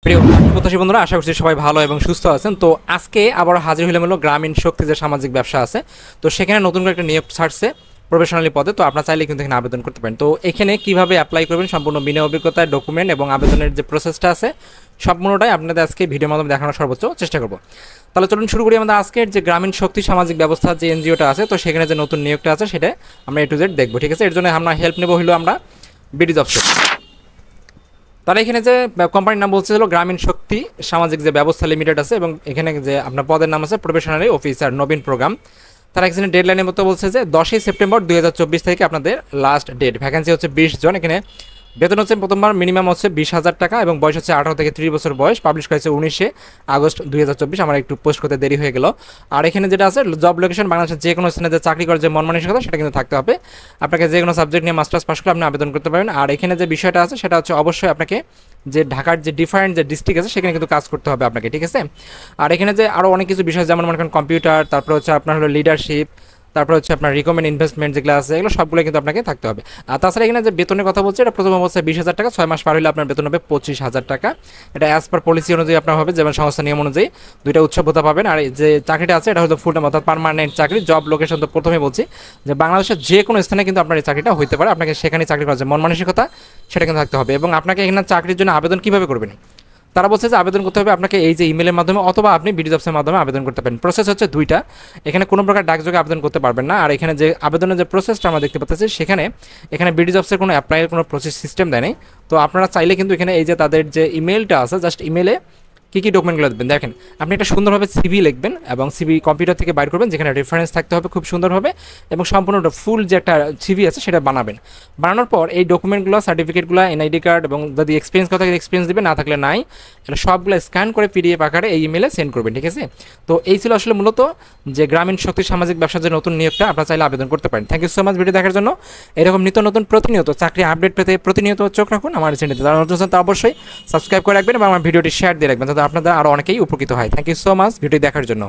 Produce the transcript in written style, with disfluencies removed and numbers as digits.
প্রিয় প্রত্যাশী বন্ধুরা, আশা করছি সবাই ভালো এবং সুস্থ আছেন। তো আজকে আবার হাজির হলাম হলো গ্রামীণ শক্তি যে সামাজিক ব্যবসা আছে, তো সেখানে নতুন করে একটা নিয়োগ ছাড়ছে প্রফেশনালি পদে। তো আপনারা চাইলে কিন্তু এখানে আবেদন করতে পারেন। তো এখানে কিভাবে অ্যাপ্লাই করবেন, সম্পূর্ণ বিনা অভিজ্ঞতায় ডকুমেন্ট এবং আবেদনের যে প্রসেসটা আছে সম্পূর্ণটাই আপনাদের আজকে ভিডিওর মাধ্যমে দেখানোর সর্বোচ্চ চেষ্টা করব। তাহলে চলুন শুরু করি আমাদের আজকের যে গ্রামীণ শক্তি সামাজিক ব্যবস্থা যে এনজিওটা আছে, তো সেখানে যে নতুন নিয়োগটা আছে সেটা আমরা A to Z দেখবো। ঠিক আছে, এর জন্য আমরা হেল্প নেবো হলো আমরা বিডি জবস। তারা এখানে যে কোম্পানির নাম বলছে হলো গ্রামীণ শক্তি সামাজিক যে ব্যবস্থা লিমিটেড আছে, এবং এখানে যে আপনার পদের নাম আছে প্রফেশনালি অফিসার নবীন প্রোগ্রাম। তারা এখানে ডেডলাইনের মতো বলছে যে 10ই সেপ্টেম্বর 2024 থেকে আপনাদের লাস্ট ডেট। ভ্যাকেন্সি হচ্ছে 20 জন। এখানে বেতন হচ্ছে প্রথমবার মিনিমাম হচ্ছে 20,000 টাকা এবং বয়স হচ্ছে 18 থেকে 30 বছর বয়স। পাবলিশ করেছে 19 আগস্ট 2024। আমার একটু পোস্ট করতে দেরি হয়ে গেল। আর এখানে যেটা আছে জব লোকেশন বাংলাদেশের যে কোনো স্থানে যে চাকরি করার যে মন মানসিকতা সেটা কিন্তু থাকতে হবে। আপনাকে যে কোনো সাবজেক্ট নিয়ে মাস্টার্স পাস করে আপনি আবেদন করতে পারবেন। আর এখানে যে বিষয়টা আছে সেটা হচ্ছে অবশ্যই আপনাকে যে ঢাকার যে ডিফারেন্ট যে ডিস্ট্রিক্ট আছে সেখানে কিন্তু কাজ করতে হবে আপনাকে। ঠিক আছে, আর এখানে যে আরও অনেক কিছু বিষয় যেমন মনে করেন কম্পিউটার, তারপর হচ্ছে আপনার হলো লিডারশিপ, তারপর হচ্ছে আপনার রিকমেন্ড ইনভেস্টমেন্ট যেগুলো আছে এগুলো সবগুলো কিন্তু আপনাকে থাকতে হবে। আর তাছাড়া এখানে যে বেতনের কথা বলছে এটা প্রথম অবস্থায় 20,000 টাকা, 6 মাস পার হলে আপনার বেতন হবে 25,000 টাকা। এটা অ্যাজ পার পলিসি অনুযায়ী আপনার হবে, যেমন সংস্থা নিয়ম অনুযায়ী দুইটা উৎসবতা পাবেন। আর যে চাকরিটা আছে এটা হয়তো ফুল টাইম অর্থাৎ পার্মানেন্ট চাকরি। জব লোকেশন তো প্রথমে বলছি যে বাংলাদেশের যে কোনো স্থানে কিন্তু আপনার এই চাকরিটা হইতে পারে। আপনাকে সেখানে চাকরি করার যে মন মানসিকতা সেটা কিন্তু থাকতে হবে। এবং আপনাকে এখানে চাকরির জন্য আবেদন কীভাবে করবেন, তারা বলছে যে আবেদন করতে হবে আপনাকে এই যে ইমেলের মাধ্যমে অথবা আপনি বিডি জবসের মাধ্যমে আবেদন করতে পারেন। প্রসেস হচ্ছে দুইটা, এখানে কোনো প্রকার ডাকযোগে আবেদন করতে পারবেন না। আর এখানে যে আবেদনের যে প্রসেসটা আমরা দেখতে পাচ্ছি এখানে বিডি জবসের কোনো অ্যাপ্লাইয়ের কোনো প্রসেস সিস্টেম দেয় নেই। তো আপনারা চাইলে কিন্তু এখানে এই যে তাদের যে ইমেলটা আছে জাস্ট ইমেলে কী কী ডকুমেন্টগুলো দেবেন দেখেন। আপনি একটা সুন্দরভাবে সিভি লিখবেন এবং সিভি কম্পিউটার থেকে বাইর করবেন, যেখানে রেফারেন্স থাকতে হবে খুব সুন্দরভাবে, এবং সম্পূর্ণ ফুল যে একটা সিভি আছে সেটা বানাবেন। বানানোর পর এই ডকুমেন্টগুলো, সার্টিফিকেটগুলো, এনআইডি কার্ড এবং যদি এক্সপিরিয়েন্স কথা এক্সপিরিয়েন্স দেবেন, না থাকলে নাই, এটা সবগুলো স্ক্যান করে পিডিএফ আকারে এই ইমেলে সেন্ড করবেন। ঠিক আছে, তো এই ছিল আসলে মূলত যে গ্রামীণ শক্তি সামাজিক ব্যবসার যে নতুন নিয়োগটা আপনারা চাইলে আবেদন করতে পারেন। Thank you so much video দেখার জন্য। এরকম নিত্য নতুন প্রতিনিয়ত চাকরি আপডেট পেতে প্রতিনিয়ত চোখ রাখুন আমার চ্যানেলে। যারা নতুন তা অবশ্যই সাবস্ক্রাইব করে রাখবেন এবং আমার ভিডিওটি শেয়ার দিয়ে রাখবেন, তাতে আপনাদের আরও অনেকেই উপকৃত হয়। Thank you so much video দেখার জন্য।